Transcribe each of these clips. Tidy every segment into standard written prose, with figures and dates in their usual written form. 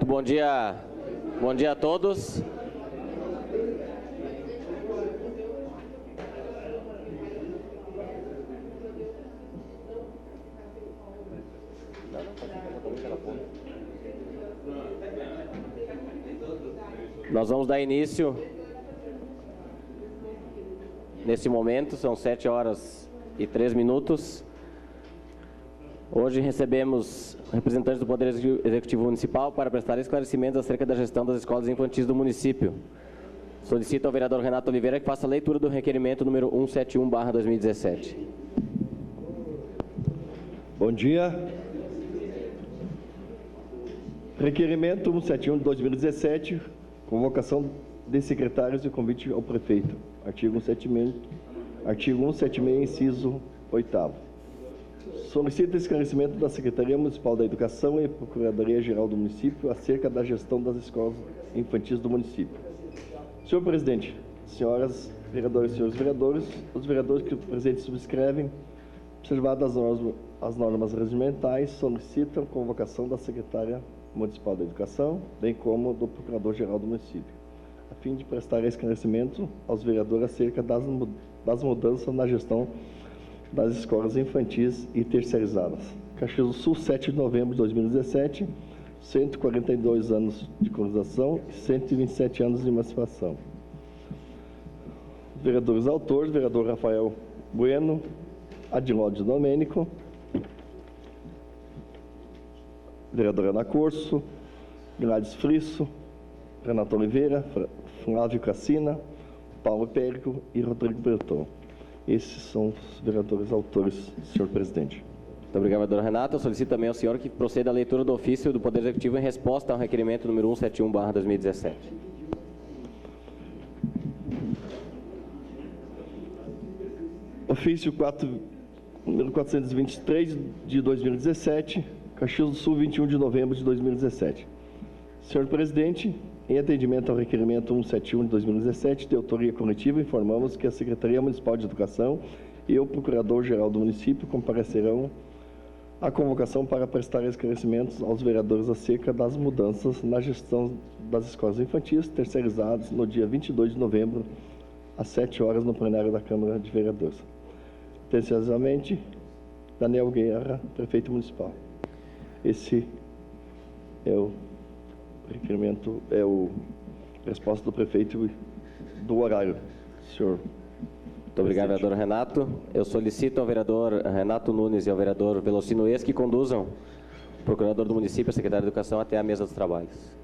Bom dia a todos. Nós vamos dar início nesse momento, são 7h03. Hoje recebemos representantes do Poder Executivo Municipal para prestar esclarecimentos acerca da gestão das escolas infantis do município. Solicito ao vereador Renato Oliveira que faça a leitura do requerimento número 171/2017. Bom dia. Requerimento 171 de 2017, convocação de secretários e convite ao prefeito. Artigo 176, inciso 8º. Solicita esclarecimento da Secretaria Municipal da Educação e Procuradoria-Geral do município acerca da gestão das escolas infantis do município. Senhor presidente, senhoras vereadoras e senhores vereadores, os vereadores que presentes subscrevem, observadas as normas regimentais, solicitam convocação da Secretária Municipal da Educação, bem como do Procurador-Geral do município, a fim de prestar esclarecimento aos vereadores acerca das mudanças na gestão das escolas infantis e terceirizadas. Caxias do Sul, 7 de novembro de 2017, 142 anos de colonização e 127 anos de emancipação. Vereadores autores, vereador Rafael Bueno, Adilódio Domênico, vereadora Ana Corso, Gladys Frisso, Renato Oliveira, Flávio Cassina, Paulo Périco e Rodrigo Breton. Esses são os vereadores autores, senhor presidente. Muito obrigado, vereador Renato. Eu solicito também ao senhor que proceda à leitura do ofício do Poder Executivo em resposta ao requerimento número 171/2017. Ofício número 423 de 2017, Caxias do Sul, 21 de novembro de 2017. Senhor presidente, em atendimento ao requerimento 171 de 2017, de autoria coletiva, informamos que a Secretaria Municipal de Educação e o Procurador-Geral do município comparecerão à convocação para prestar esclarecimentos aos vereadores acerca das mudanças na gestão das escolas infantis terceirizadas no dia 22 de novembro, às 7 horas, no plenário da Câmara de Vereadores. Atenciosamente, Daniel Guerra, prefeito municipal. Esse é o requerimento, é a resposta do prefeito do horário, senhor. Muito obrigado, vereador Renato. Eu solicito ao vereador Renato Nunes e ao vereador Velocino Ex que conduzam o procurador do município e a secretária de Educação até a mesa dos trabalhos.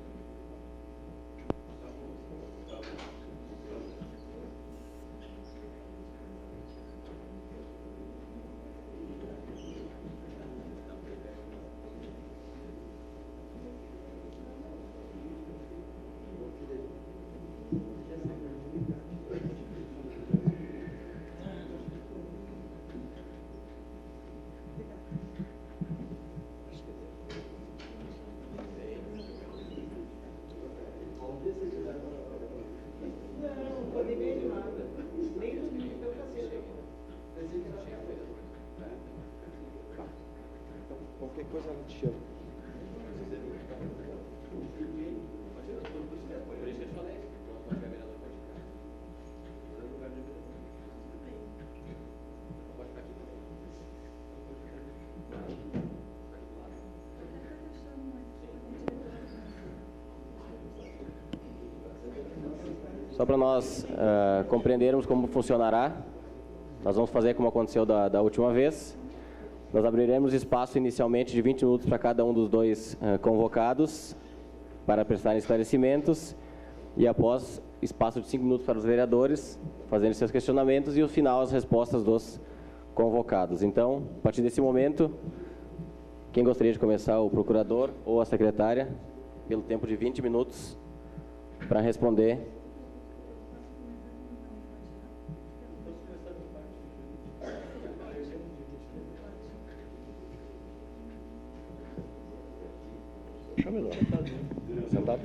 Qualquer coisa ela te chama. Só para nós compreendermos como funcionará, nós vamos fazer como aconteceu da última vez. Nós abriremos espaço inicialmente de 20 minutos para cada um dos dois convocados para prestar esclarecimentos e após espaço de 5 minutos para os vereadores fazendo seus questionamentos e no final as respostas dos convocados. Então, a partir desse momento, quem gostaria de começar, o procurador ou a secretária, pelo tempo de 20 minutos para responder. Sentado?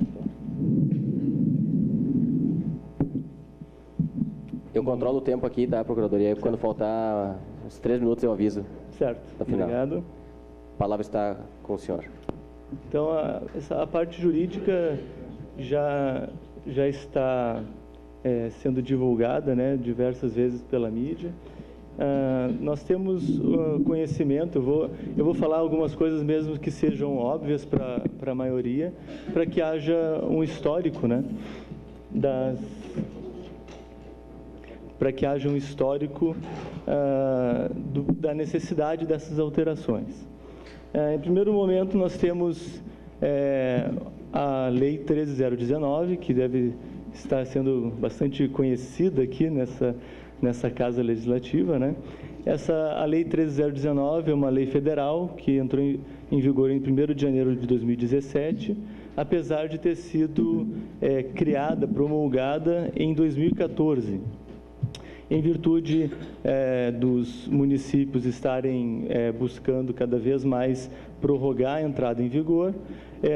Eu controlo o tempo aqui, tá, procuradoria? Quando faltar uns 3 minutos eu aviso. Certo. No final. Obrigado. A palavra está com o senhor. Então, a parte jurídica já está sendo divulgada, né, diversas vezes pela mídia. Nós temos conhecimento, eu vou falar algumas coisas mesmo que sejam óbvias para a maioria, para que haja um histórico, né, para que haja um histórico da necessidade dessas alterações. Em primeiro momento, nós temos a Lei 13.019, que deve estar sendo bastante conhecida aqui nessa Casa Legislativa, né? A Lei 13.019 é uma lei federal que entrou em vigor em 1º de janeiro de 2017, apesar de ter sido criada, promulgada em 2014. Em virtude dos municípios estarem buscando cada vez mais prorrogar a entrada em vigor,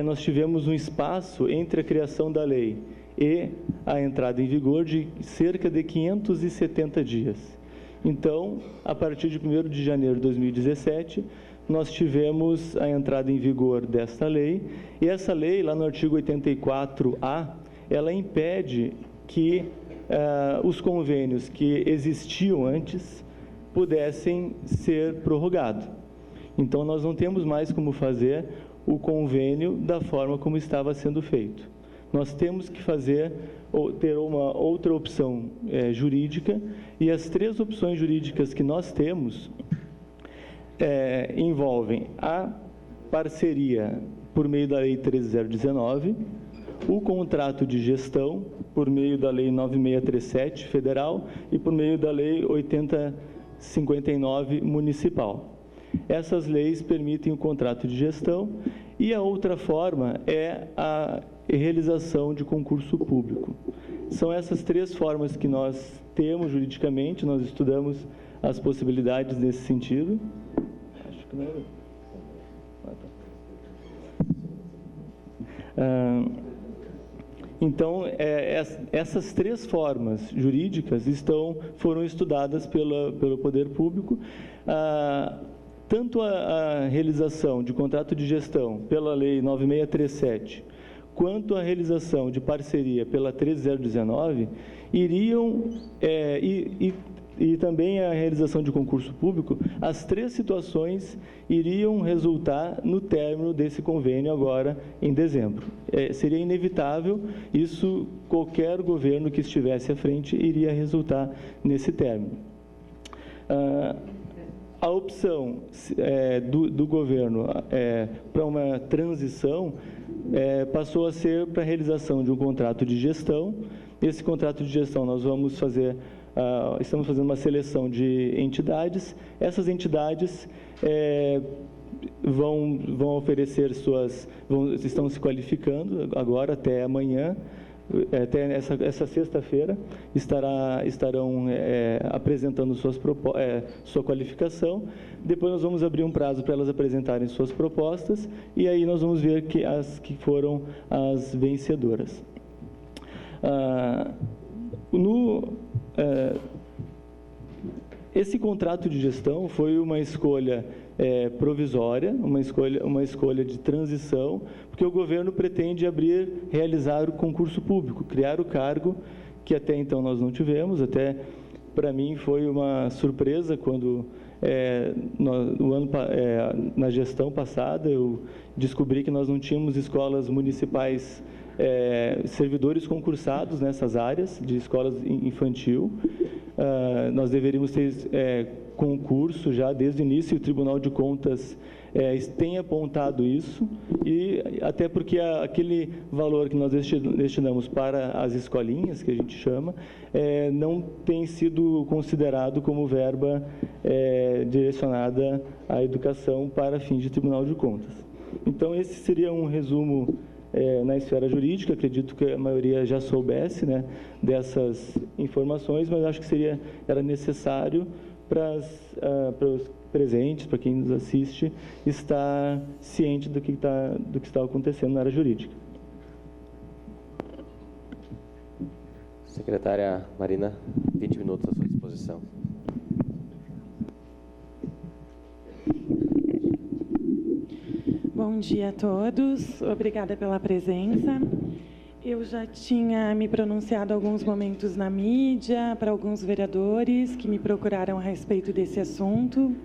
nós tivemos um espaço entre a criação da lei e a entrada em vigor de cerca de 570 dias. Então, a partir de 1º de janeiro de 2017, nós tivemos a entrada em vigor desta lei, e essa lei, lá no artigo 84A, ela impede que os convênios que existiam antes pudessem ser prorrogados. Então, nós não temos mais como fazer o convênio da forma como estava sendo feito. Nós temos que ter uma outra opção jurídica, e as 3 opções jurídicas que nós temos envolvem a parceria por meio da Lei 13.019, o contrato de gestão por meio da Lei 9637 federal e por meio da Lei 8059 municipal. Essas leis permitem o contrato de gestão, e a outra forma é a realização de concurso público. São essas 3 formas que nós temos juridicamente, nós estudamos as possibilidades nesse sentido. Acho que não é. Então, essas 3 formas jurídicas foram estudadas pelo poder público. Tanto a realização de contrato de gestão pela Lei 9637, quanto a realização de parceria pela 13.019, iriam, e também a realização de concurso público, as 3 situações iriam resultar no término desse convênio agora em dezembro. Seria inevitável, isso qualquer governo que estivesse à frente iria resultar nesse término. A opção do governo para uma transição passou a ser para a realização de um contrato de gestão. Esse contrato de gestão nós vamos fazer, estamos fazendo uma seleção de entidades. Essas entidades vão oferecer estão se qualificando agora até amanhã. Até essa sexta-feira estarão apresentando sua qualificação. Depois nós vamos abrir um prazo para elas apresentarem suas propostas, e aí nós vamos ver as que foram as vencedoras. Esse contrato de gestão foi uma escolha provisória, uma escolha de transição, porque o governo pretende realizar o concurso público, criar o cargo que até então nós não tivemos. Até para mim foi uma surpresa quando na gestão passada eu descobri que nós não tínhamos escolas municipais, servidores concursados nessas áreas de escolas infantil. Nós deveríamos ter concurso já desde o início, e o Tribunal de Contas tem apontado isso, e até porque aquele valor que nós destinamos para as escolinhas, que a gente chama, não tem sido considerado como verba direcionada à educação para fins de Tribunal de Contas. Então, esse seria um resumo na esfera jurídica. Acredito que a maioria já soubesse, né, dessas informações, mas acho que era necessário para os presentes, para quem nos assiste, estar ciente do que está acontecendo na área jurídica. Secretária Marina, 20 minutos à sua disposição. Bom, Bom dia a todos. Obrigada pela presença. Eu já tinha me pronunciado alguns momentos na mídia para alguns vereadores que me procuraram a respeito desse assunto,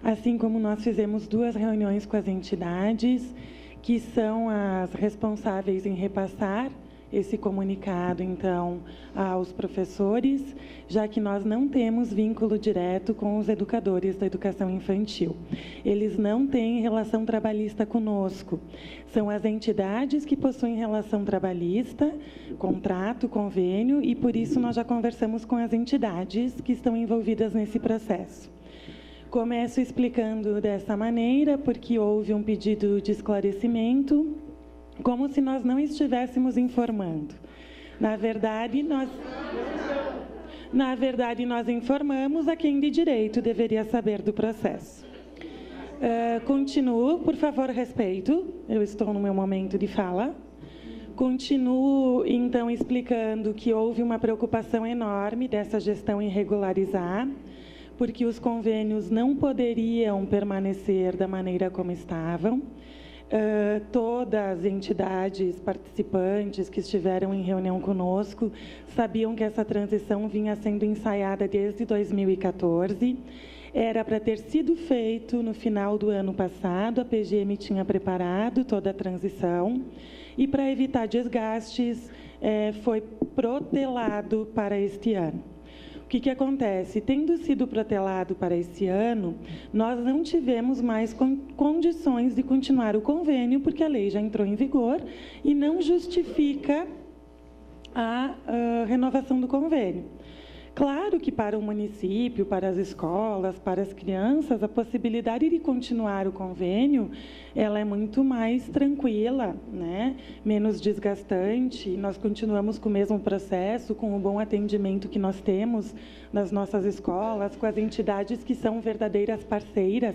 assim como nós fizemos 2 reuniões com as entidades, que são as responsáveis em repassar esse comunicado, então, aos professores, já que nós não temos vínculo direto com os educadores da educação infantil. Eles não têm relação trabalhista conosco. São as entidades que possuem relação trabalhista, contrato, convênio, e por isso nós já conversamos com as entidades que estão envolvidas nesse processo. Começo explicando dessa maneira, porque houve um pedido de esclarecimento, como se nós não estivéssemos informando. Na verdade, nós informamos a quem de direito deveria saber do processo. Continuo, por favor, respeito. Eu estou no meu momento de fala. Continuo, então, explicando que houve uma preocupação enorme dessa gestão em regularizar, porque os convênios não poderiam permanecer da maneira como estavam. Todas as entidades participantes que estiveram em reunião conosco sabiam que essa transição vinha sendo ensaiada desde 2014. Era para ter sido feito no final do ano passado, a PGM tinha preparado toda a transição, e para evitar desgastes, foi protelado para este ano. O que acontece? Tendo sido protelado para esse ano, nós não tivemos mais condições de continuar o convênio, porque a lei já entrou em vigor e não justifica a renovação do convênio. Claro que para o município, para as escolas, para as crianças, a possibilidade de continuar o convênio, ela é muito mais tranquila, né? Menos desgastante. Nós continuamos com o mesmo processo, com o bom atendimento que nós temos nas nossas escolas, com as entidades que são verdadeiras parceiras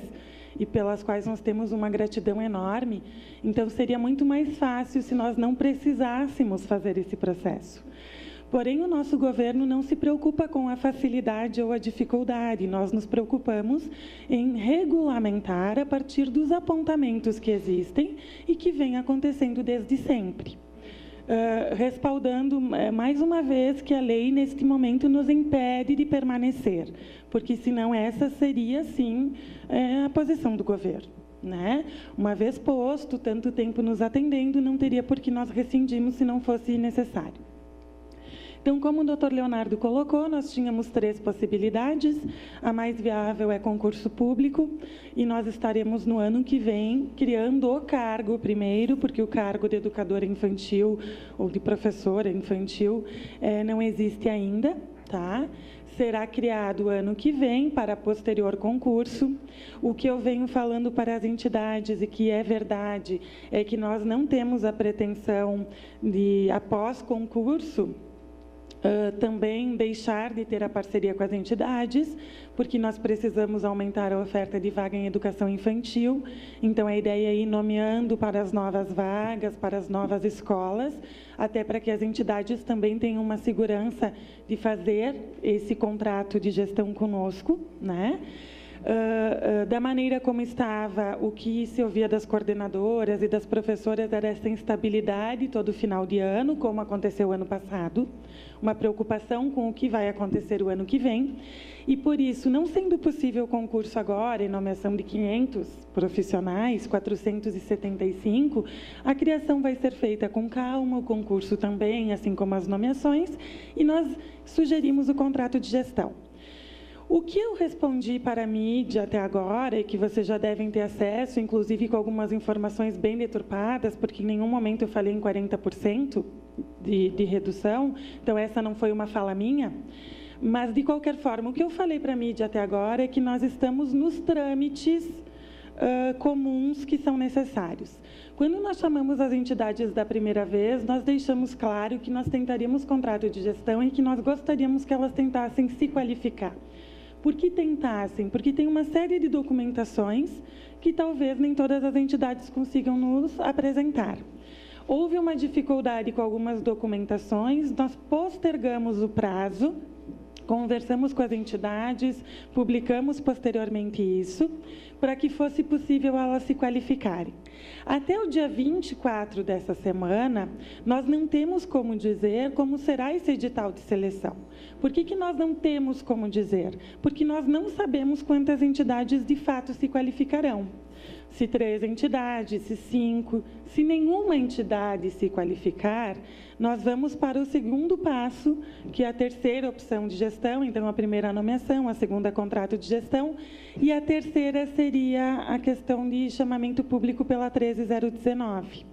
e pelas quais nós temos uma gratidão enorme. Então, seria muito mais fácil se nós não precisássemos fazer esse processo. Porém, o nosso governo não se preocupa com a facilidade ou a dificuldade. Nós nos preocupamos em regulamentar a partir dos apontamentos que existem e que vem acontecendo desde sempre. Respaldando, mais uma vez, que a lei, neste momento, nos impede de permanecer, porque, senão, essa seria, sim, a posição do governo, né? Uma vez posto, tanto tempo nos atendendo, não teria por que nós rescindimos se não fosse necessário. Então, como o doutor Leonardo colocou, nós tínhamos 3 possibilidades. A mais viável é concurso público, e nós estaremos no ano que vem criando o cargo primeiro, porque o cargo de educadora infantil ou de professora infantil não existe ainda, tá? Será criado o ano que vem para posterior concurso. O que eu venho falando para as entidades, e que é verdade, é que nós não temos a pretensão de, após concurso, também deixar de ter a parceria com as entidades, porque nós precisamos aumentar a oferta de vaga em educação infantil. Então, a ideia é ir nomeando para as novas vagas, para as novas escolas, até para que as entidades também tenham uma segurança de fazer esse contrato de gestão conosco, né? Da maneira como estava, o que se ouvia das coordenadoras e das professoras era essa instabilidade todo final de ano, como aconteceu ano passado, uma preocupação com o que vai acontecer o ano que vem, e por isso, não sendo possível o concurso agora, em nomeação de 500 profissionais, 475, a criação vai ser feita com calma, o concurso também, assim como as nomeações, e nós sugerimos o contrato de gestão. O que eu respondi para a mídia até agora, e que vocês já devem ter acesso, inclusive com algumas informações bem deturpadas, porque em nenhum momento eu falei em 40% de redução, então essa não foi uma fala minha, mas, de qualquer forma, o que eu falei para a mídia até agora é que nós estamos nos trâmites comuns que são necessários. Quando nós chamamos as entidades da primeira vez, nós deixamos claro que nós tentaríamos contrato de gestão e que nós gostaríamos que elas tentassem se qualificar. Por que tentassem? Porque tem uma série de documentações que talvez nem todas as entidades consigam nos apresentar. Houve uma dificuldade com algumas documentações, nós postergamos o prazo Conversamos com as entidades, publicamos posteriormente isso, para que fosse possível elas se qualificarem. Até o dia 24 dessa semana, nós não temos como dizer como será esse edital de seleção. Por que nós não temos como dizer? Porque nós não sabemos quantas entidades de fato se qualificarão. Se 3 entidades, se 5, se nenhuma entidade se qualificar, nós vamos para o segundo passo, que é a terceira opção de gestão. Então, a primeira, a nomeação, a segunda, contrato de gestão, e a terceira seria a questão de chamamento público pela 13019.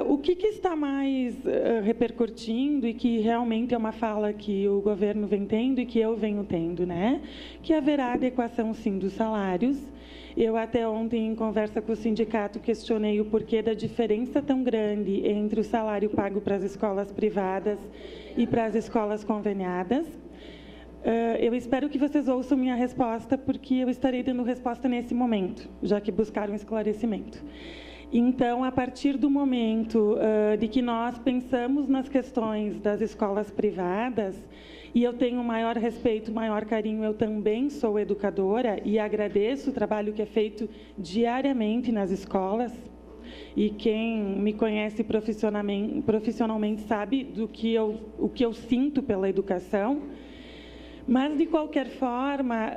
O que está mais repercutindo e que realmente é uma fala que o governo vem tendo e que eu venho tendo, né? Que haverá adequação, sim, dos salários. Eu até ontem, em conversa com o sindicato, questionei o porquê da diferença tão grande entre o salário pago para as escolas privadas e para as escolas conveniadas. Eu espero que vocês ouçam minha resposta, porque eu estarei dando resposta nesse momento, já que buscaram esclarecimento. Então, a partir do momento de que nós pensamos nas questões das escolas privadas, e eu tenho maior respeito, maior carinho, eu também sou educadora e agradeço o trabalho que é feito diariamente nas escolas. E quem me conhece profissionalmente sabe o que eu sinto pela educação. Mas, de qualquer forma,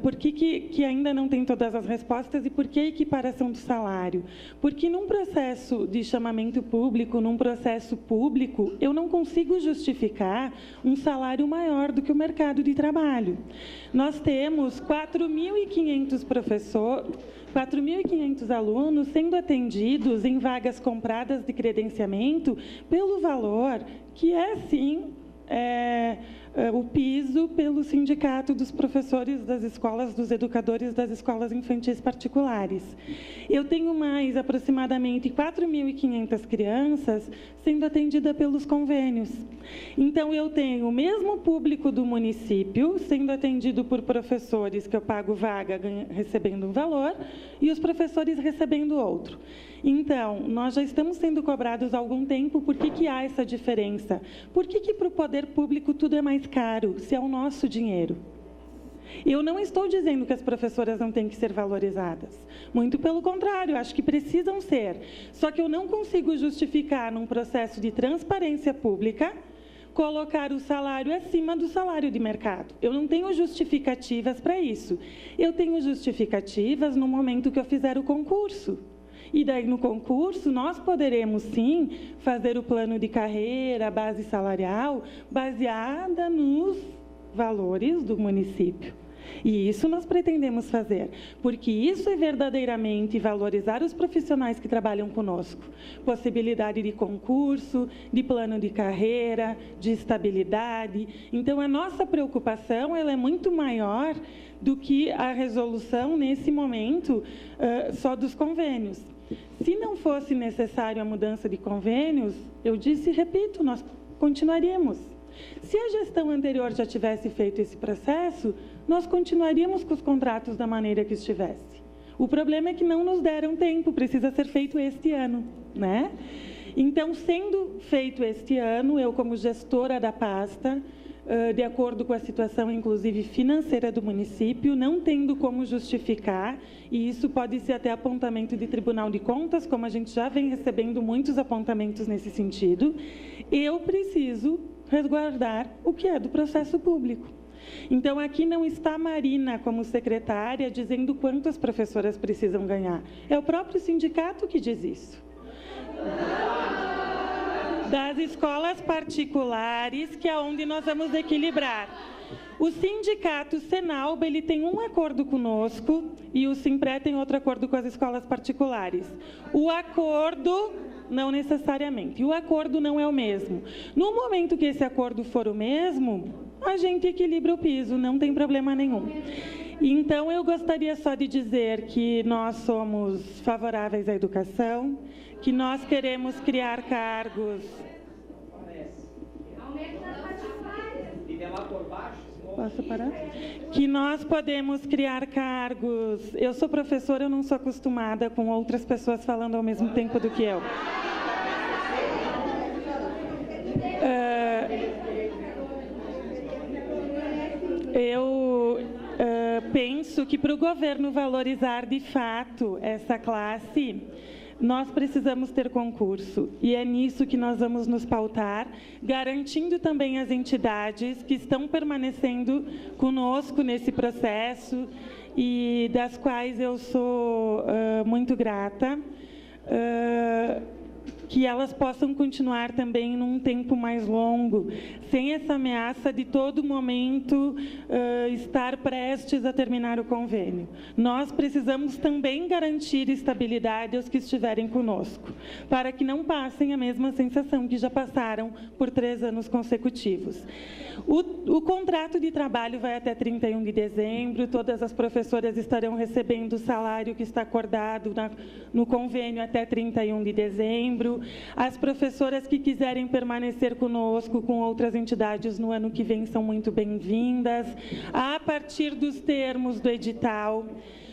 por que ainda não tem todas as respostas e por que a equiparação do salário? Porque num processo de chamamento público, num processo público, eu não consigo justificar um salário maior do que o mercado de trabalho. Nós temos 4.500 professores, 4.500 alunos sendo atendidos em vagas compradas de credenciamento pelo valor que é, sim, o piso pelo sindicato dos professores das escolas, dos educadores das escolas infantis particulares. Eu tenho mais aproximadamente 4.500 crianças sendo atendidas pelos convênios. Então, eu tenho o mesmo público do município sendo atendido por professores que eu pago vaga recebendo um valor e os professores recebendo outro. Então, nós já estamos sendo cobrados há algum tempo. Por que há essa diferença? Por que para o poder público tudo é mais caro, se é o nosso dinheiro? Eu não estou dizendo que as professoras não têm que ser valorizadas. Muito pelo contrário, acho que precisam ser. Só que eu não consigo justificar, num processo de transparência pública, colocar o salário acima do salário de mercado. Eu não tenho justificativas para isso. Eu tenho justificativas no momento que eu fizer o concurso. E daí, no concurso, nós poderemos, sim, fazer o plano de carreira, a base salarial, baseada nos valores do município. E isso nós pretendemos fazer, porque isso é verdadeiramente valorizar os profissionais que trabalham conosco. Possibilidade de concurso, de plano de carreira, de estabilidade. Então, a nossa preocupação ela é muito maior do que a resolução, nesse momento, só dos convênios. Se não fosse necessário a mudança de convênios, eu disse e repito, nós continuaríamos. Se a gestão anterior já tivesse feito esse processo, nós continuaríamos com os contratos da maneira que estivesse. O problema é que não nos deram tempo, precisa ser feito este ano, né? Então, sendo feito este ano, eu como gestora da pasta, de acordo com a situação, inclusive, financeira do município, não tendo como justificar, e isso pode ser até apontamento de Tribunal de Contas, como a gente já vem recebendo muitos apontamentos nesse sentido, eu preciso resguardar o que é do processo público. Então, aqui não está a Marina, como secretária, dizendo quanto as professoras precisam ganhar. É o próprio sindicato que diz isso. Das escolas particulares, que é onde nós vamos equilibrar. O sindicato Senalba, ele tem um acordo conosco e o Simpré tem outro acordo com as escolas particulares. O acordo, não necessariamente, o acordo não é o mesmo. No momento que esse acordo for o mesmo, a gente equilibra o piso, não tem problema nenhum. Então, eu gostaria só de dizer que nós somos favoráveis à educação, que nós queremos criar cargos... Posso parar? Que nós podemos criar cargos... Eu sou professora, eu não sou acostumada com outras pessoas falando ao mesmo tempo do que eu. penso que para o governo valorizar de fato essa classe, nós precisamos ter concurso, e é nisso que nós vamos nos pautar, garantindo também as entidades que estão permanecendo conosco nesse processo e das quais eu sou muito grata, que elas possam continuar também num tempo mais longo, sem essa ameaça de todo momento estar prestes a terminar o convênio. Nós precisamos também garantir estabilidade aos que estiverem conosco, para que não passem a mesma sensação que já passaram por 3 anos consecutivos. O contrato de trabalho vai até 31 de dezembro, todas as professoras estarão recebendo o salário que está acordado no convênio até 31 de dezembro. As professoras que quiserem permanecer conosco com outras entidades no ano que vem são muito bem-vindas. A partir dos termos do edital,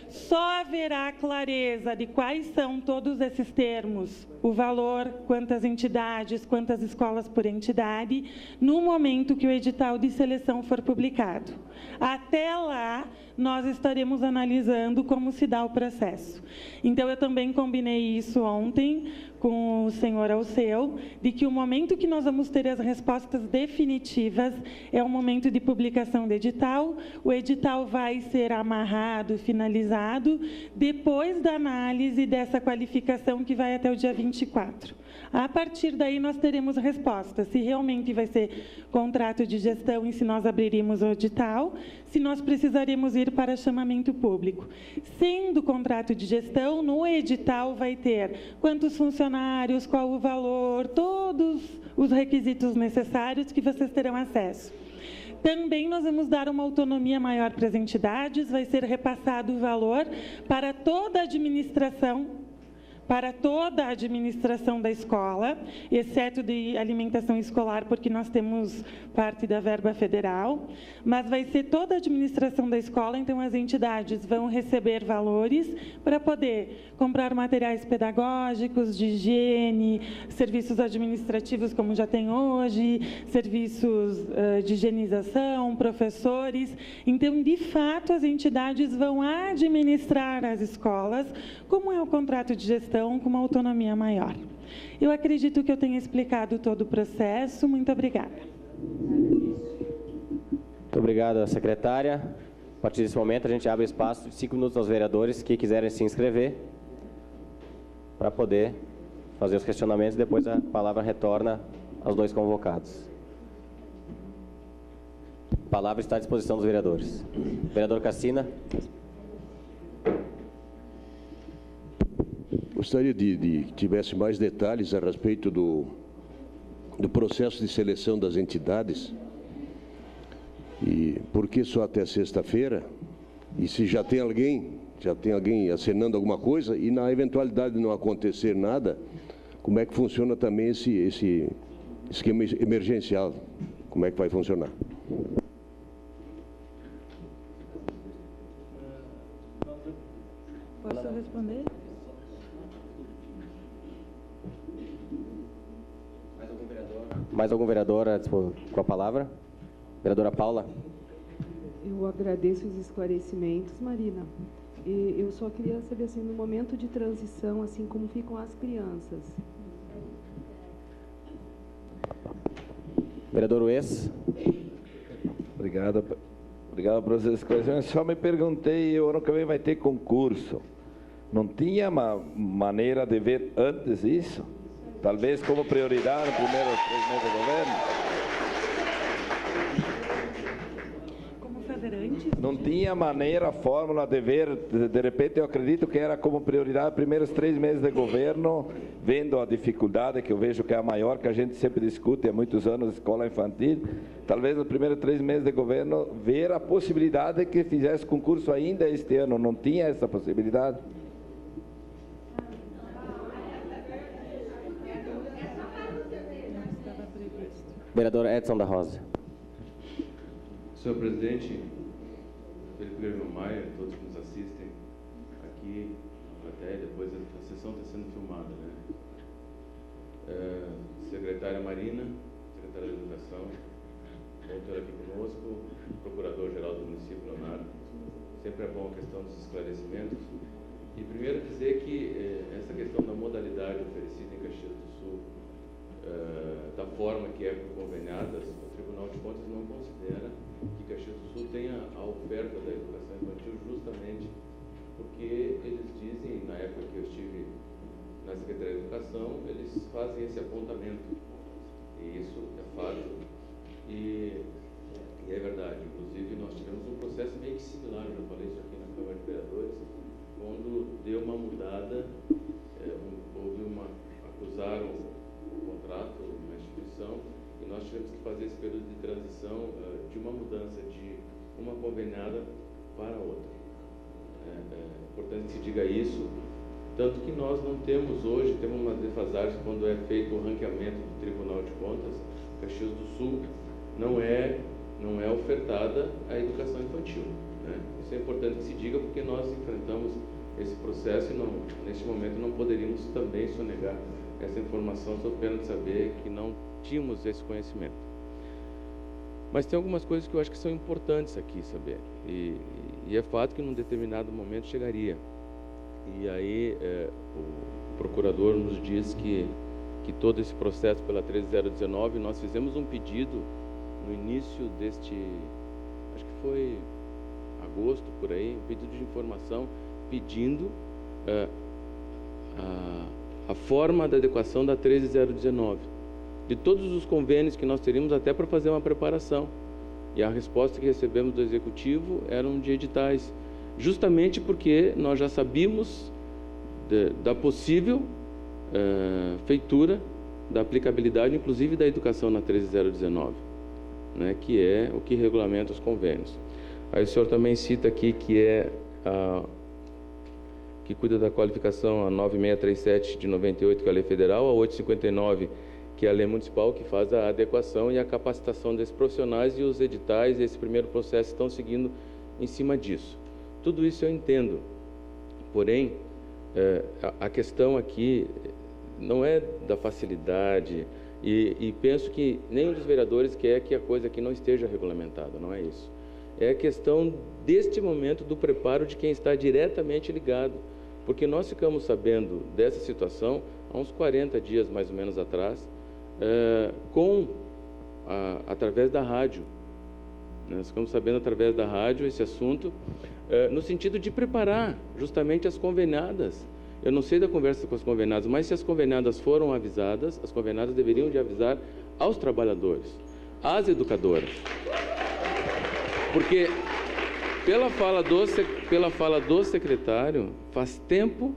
só haverá clareza de quais são todos esses termos, o valor, quantas entidades, quantas escolas por entidade, no momento que o edital de seleção for publicado. Até lá, nós estaremos analisando como se dá o processo. Então, eu também combinei isso ontem com o senhor Alceu, de que o momento que nós vamos ter as respostas definitivas é o momento de publicação do edital. O edital vai ser amarrado, finalizado, depois da análise dessa qualificação que vai até o dia 24. A partir daí, nós teremos respostas, se realmente vai ser contrato de gestão e se nós abriríamos o edital, se nós precisaremos ir para chamamento público. Sendo contrato de gestão, no edital vai ter quantos funcionários, qual o valor, todos os requisitos necessários que vocês terão acesso. Também nós vamos dar uma autonomia maior para as entidades, vai ser repassado o valor para toda a administração da escola, exceto de alimentação escolar, porque nós temos parte da verba federal, mas vai ser toda a administração da escola, então as entidades vão receber valores para poder comprar materiais pedagógicos, de higiene, serviços administrativos, como já tem hoje, serviços de higienização, professores. Então, de fato, as entidades vão administrar as escolas, como é o contrato de gestão, com uma autonomia maior. Eu acredito que eu tenha explicado todo o processo. Muito obrigada. Muito obrigado, secretária. A partir desse momento, a gente abre espaço de 5 minutos aos vereadores que quiserem se inscrever para poder fazer os questionamentos e depois a palavra retorna aos 2 convocados. A palavra está à disposição dos vereadores. Vereador Cassina. Gostaria de que tivesse mais detalhes a respeito do processo de seleção das entidades. E por que só até sexta-feira? E se já tem alguém assinando alguma coisa, e na eventualidade de não acontecer nada, como é que funciona também esse esquema emergencial? Como é que vai funcionar? Posso responder? Mais algum vereador com a palavra? Vereadora Paula. Eu agradeço os esclarecimentos, Marina. E eu só queria saber, assim, no momento de transição, assim, como ficam as crianças. Vereador Ues. Obrigado por essas esclarecimentos. Só me perguntei, o ano que vem vai ter concurso. Não tinha uma maneira de ver antes isso? Talvez como prioridade no primeiro 3 meses do governo? Como fazer antes? Não tinha maneira, fórmula de ver, de repente eu acredito que era como prioridade primeiros 3 meses de governo, vendo a dificuldade que eu vejo que é a maior, que a gente sempre discute há muitos anos, escola infantil, talvez nos primeiros 3 meses de governo, ver a possibilidade que fizesse concurso ainda este ano. Não tinha essa possibilidade? Vereador Edson da Rosa. Senhor presidente, Felipe Guilherme Maia, todos que nos assistem aqui na plateia, depois a sessão está sendo filmada, né? Secretária Marina, secretária de Educação, vão ter aqui conosco, Procurador-Geral do Município, Leonardo, sempre é bom a questão dos esclarecimentos. E primeiro dizer que essa questão da modalidade oferecida em Caxias do Sul, da forma que é conveniada, o Tribunal de Contas não considera que Caxias do Sul tenha a oferta da educação infantil, justamente porque eles dizem, na época que eu estive na Secretaria de Educação, eles fazem esse apontamento, e isso é fato, e é verdade. Inclusive, nós tivemos um processo meio que similar, eu já falei isso aqui na Câmara de Vereadores, quando deu uma mudada, acusaram o contrato, uma instituição, e nós tivemos que fazer esse período de transição de uma mudança de uma conveniada para outra. É importante que se diga isso, tanto que nós não temos hoje, temos uma defasagem quando é feito o ranqueamento do Tribunal de Contas. Caxias do Sul não é ofertada a educação infantil, né? Isso é importante que se diga, porque nós enfrentamos esse processo e neste momento não poderíamos também sonegar essa informação, sob pena de saber que não tínhamos esse conhecimento. Mas tem algumas coisas que eu acho que são importantes aqui saber, e é fato que num determinado momento chegaria. E aí o procurador nos diz que todo esse processo pela 13019, nós fizemos um pedido no início deste, acho que foi agosto, por aí, um pedido de informação pedindo a forma da adequação da 13019, de todos os convênios que nós teríamos até para fazer uma preparação. E a resposta que recebemos do Executivo eram de editais, justamente porque nós já sabíamos da possível feitura, da aplicabilidade, inclusive da educação na 13019, né, que é o que regulamenta os convênios. Aí o senhor também cita aqui que que cuida da qualificação a 9637 de 98, que é a lei federal, a 859, que é a lei municipal, que faz a adequação e a capacitação desses profissionais, e os editais, esse primeiro processo, estão seguindo em cima disso. Tudo isso eu entendo, porém, a questão aqui não é da facilidade, e penso que nenhum dos vereadores quer que a coisa aqui não esteja regulamentada, não é isso. É a questão deste momento do preparo de quem está diretamente ligado, porque nós ficamos sabendo dessa situação há uns 40 dias, mais ou menos, atrás, através da rádio. Nós ficamos sabendo através da rádio esse assunto, no sentido de preparar justamente as convenadas. Eu não sei da conversa com as convenadas, mas se as convenadas foram avisadas, as convenadas deveriam de avisar aos trabalhadores, às educadoras. Porque, pela fala do secretário, faz tempo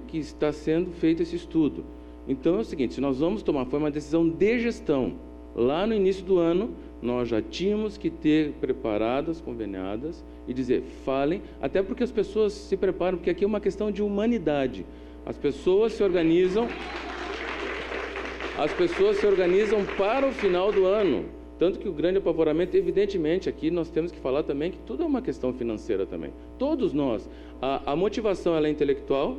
que está sendo feito esse estudo. Então é o seguinte, se nós vamos tomar, foi uma decisão de gestão. Lá no início do ano, nós já tínhamos que ter preparado as conveniadas e dizer, falem, até porque as pessoas se preparam, porque aqui é uma questão de humanidade. As pessoas se organizam para o final do ano. Tanto que o grande apavoramento, evidentemente, aqui nós temos que falar também que tudo é uma questão financeira também. Todos nós. A motivação, ela é intelectual,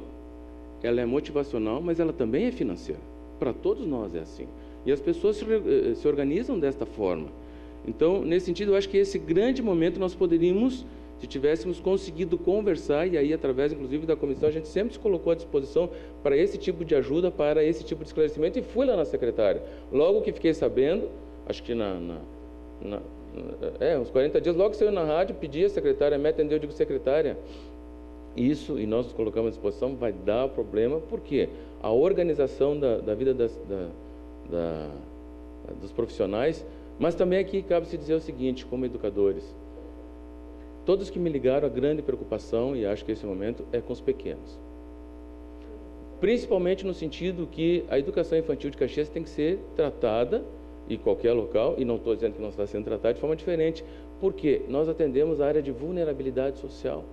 ela é motivacional, mas ela também é financeira. Para todos nós é assim. E as pessoas se organizam desta forma. Então, nesse sentido, eu acho que esse grande momento nós poderíamos, se tivéssemos conseguido conversar, e aí, através, inclusive, da comissão, a gente sempre se colocou à disposição para esse tipo de ajuda, para esse tipo de esclarecimento, e fui lá na secretária. Logo que fiquei sabendo, acho que uns 40 dias, logo saiu na rádio, pedi a secretária, me atendeu, eu digo, secretária, isso, e nós nos colocamos à disposição, vai dar problema, porque a organização da vida dos profissionais, mas também aqui cabe se dizer o seguinte, como educadores, todos que me ligaram, a grande preocupação, e acho que esse momento, é com os pequenos. Principalmente no sentido que a educação infantil de Caxias tem que ser tratada em qualquer local, e não estou dizendo que não está sendo tratada de forma diferente, porque nós atendemos a área de vulnerabilidade social.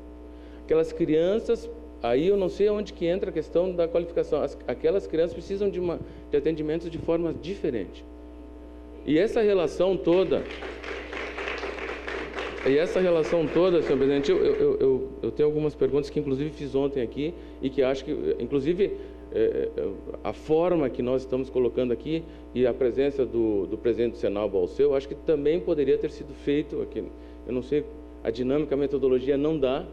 Aquelas crianças, aí eu não sei onde que entra a questão da qualificação, aquelas crianças precisam de atendimentos de forma diferente. E essa relação toda, senhor presidente, eu tenho algumas perguntas que inclusive fiz ontem aqui, e que acho que, inclusive, a forma que nós estamos colocando aqui e a presença do presidente do Senado, Balceu, acho que também poderia ter sido feito aqui. Eu não sei a dinâmica, a metodologia não dá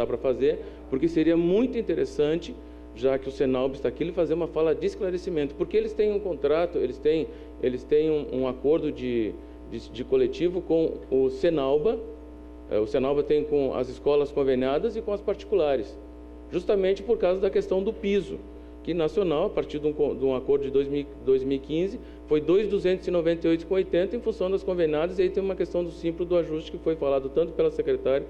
para fazer, porque seria muito interessante, já que o Senalb está aqui, ele fazer uma fala de esclarecimento, porque eles têm um contrato, eles têm um acordo de coletivo com o Senalba tem com as escolas conveniadas e com as particulares, justamente por causa da questão do piso, que nacional, a partir de um acordo de 2015, foi 2.298,80 em função das convenadas, e aí tem uma questão do simples do ajuste que foi falado tanto pela secretária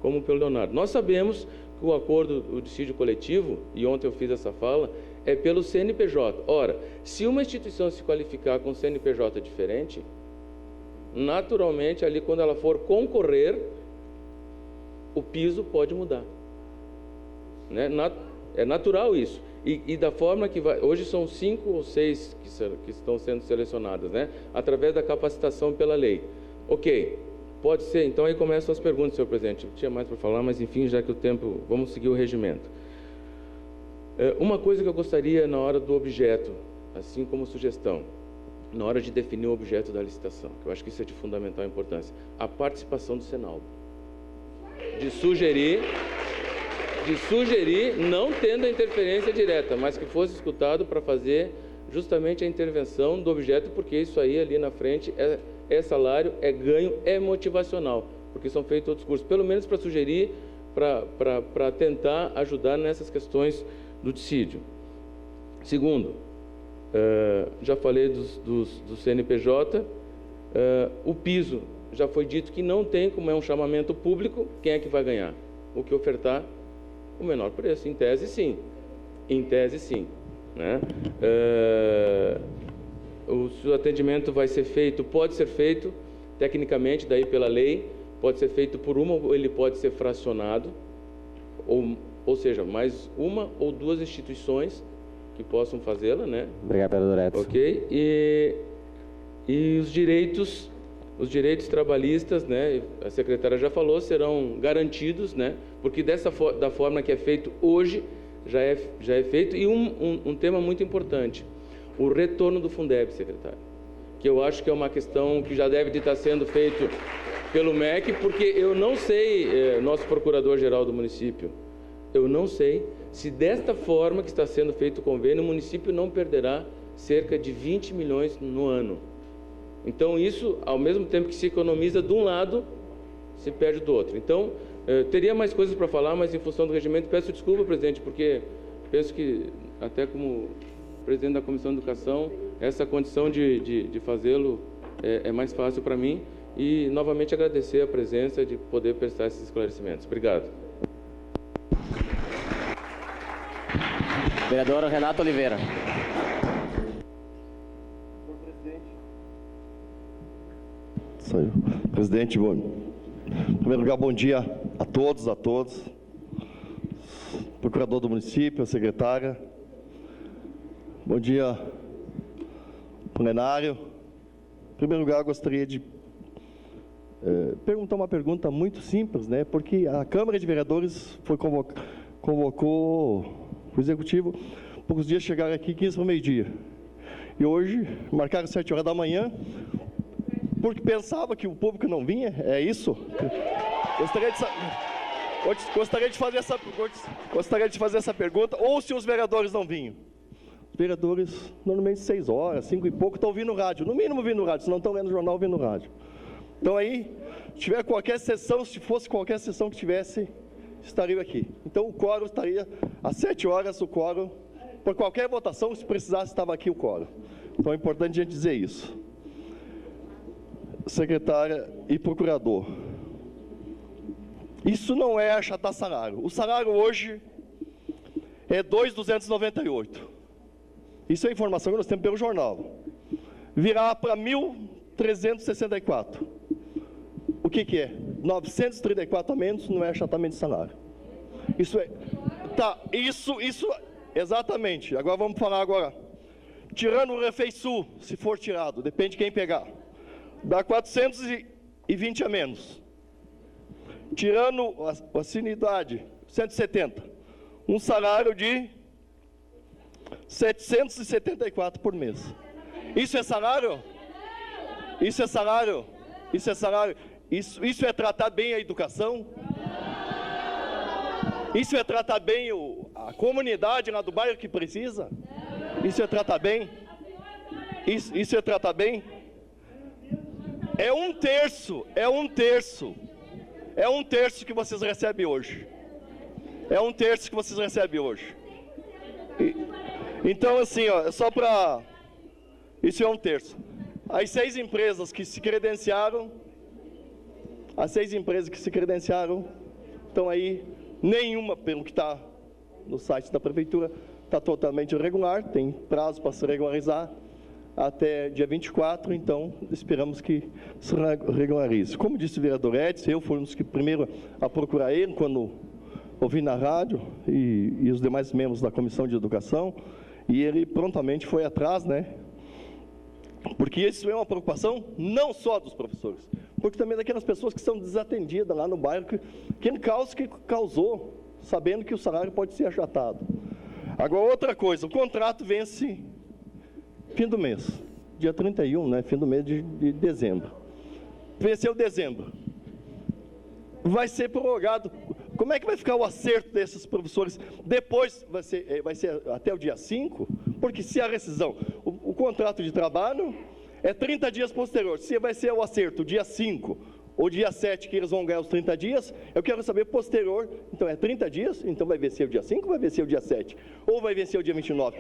como pelo Leonardo. Nós sabemos que o acordo, o dissídio coletivo, e ontem eu fiz essa fala, é pelo CNPJ. Ora, se uma instituição se qualificar com CNPJ diferente, naturalmente, ali quando ela for concorrer, o piso pode mudar. Né? É natural isso. E da forma que vai... Hoje são 5 ou 6 que estão sendo selecionadas, né? Através da capacitação pela lei. Ok, pode ser. Então, aí começam as perguntas, senhor presidente. Eu tinha mais para falar, mas, enfim, já que o tempo... Vamos seguir o regimento. Uma coisa que eu gostaria na hora do objeto, assim como sugestão, na hora de definir o objeto da licitação, que eu acho que isso é de fundamental importância, a participação do Senalb. De sugerir, não tendo a interferência direta, mas que fosse escutado para fazer justamente a intervenção do objeto, porque isso aí ali na frente é salário, é ganho, é motivacional, porque são feitos outros cursos, pelo menos para sugerir, para tentar ajudar nessas questões do dissídio. Segundo, já falei do CNPJ, o piso, já foi dito que não tem, como é um chamamento público, quem é que vai ganhar? O que ofertar o menor preço, em tese sim, né? O atendimento vai ser feito, pode ser feito tecnicamente, daí pela lei, pode ser feito por uma, ou ele pode ser fracionado, ou seja, mais uma ou duas instituições que possam fazê-la, né? Obrigado, vereador Edson. Ok, e os direitos trabalhistas, né, a secretária já falou, serão garantidos, né, porque da forma que é feito hoje, já é feito. E um tema muito importante, o retorno do Fundeb, secretário, que eu acho que é uma questão que já deve estar sendo feito pelo MEC, porque eu não sei, nosso procurador-geral do município, eu não sei se desta forma que está sendo feito o convênio, o município não perderá cerca de 20 milhões no ano. Então, isso, ao mesmo tempo que se economiza de um lado, se perde do outro. Então, teria mais coisas para falar, mas em função do regimento, peço desculpa, presidente, porque penso que, até como presidente da Comissão de Educação, essa condição de fazê-lo é mais fácil para mim. E, novamente, agradecer a presença de poder prestar esses esclarecimentos. Obrigado. Vereador Renato Oliveira. Presidente, em primeiro lugar, bom dia a todos. Procurador do município, a secretária. Bom dia, plenário. Em primeiro lugar, gostaria de perguntar uma pergunta muito simples, né? Porque a Câmara de Vereadores convocou o Executivo, poucos dias chegaram aqui 15 para o meio-dia. E hoje, marcaram 7 horas da manhã, porque pensava que o público não vinha, é isso? Gostaria de fazer essa pergunta, ou se os vereadores não vinham. Os vereadores, normalmente 6 horas, 5 e pouco, estão ouvindo rádio, no mínimo ouvindo rádio, se não estão lendo o jornal, ouvindo rádio. Então aí, se tiver qualquer sessão, se fosse qualquer sessão que tivesse, estariam aqui. Então o quórum estaria às 7 horas, o quórum, por qualquer votação, se precisasse, estava aqui o quórum. Então é importante a gente dizer isso. Secretária e procurador, isso não é achatar salário. O salário hoje é 2.298. Isso é informação que nós temos pelo jornal. Virá para 1.364. O que é? 934 a menos não é achatamento de salário. Isso é... Tá, isso... Exatamente. Agora vamos falar agora. Tirando o Refeisul, se for tirado, depende de quem pegar. Dá 420 a menos. Tirando a assiduidade, 170. Um salário de 774 por mês. Isso é salário? Isso é salário? Isso é salário? Isso é tratar bem a educação? Isso é tratar bem a comunidade lá do bairro que precisa? Isso é tratar bem? Isso é tratar bem? É um terço que vocês recebem hoje. Então, assim, ó, só para... Isso é um terço. As 6 empresas que se credenciaram, estão aí, nenhuma, pelo que está no site da prefeitura, está totalmente irregular, tem prazo para se regularizar até dia 24, então esperamos que se regularize. Como disse o vereador Edson, eu fui um dos que primeiro a procurar ele, quando ouvi na rádio, e os demais membros da Comissão de Educação, e ele prontamente foi atrás, né? Porque isso é uma preocupação não só dos professores, porque também daquelas pessoas que são desatendidas lá no bairro, que caos que causou, sabendo que o salário pode ser achatado. Agora, outra coisa, o contrato vence fim do mês, dia 31, né, fim do mês de dezembro. Venceu dezembro. Vai ser prorrogado. Como é que vai ficar o acerto desses professores? Depois vai ser até o dia 5, porque se a rescisão, o contrato de trabalho é 30 dias posterior. Se vai ser o acerto dia 5 ou dia 7 que eles vão ganhar os 30 dias, eu quero saber posterior. Então é 30 dias, então vai vencer o dia 5 ou vai vencer o dia 7? Ou vai vencer o dia 29?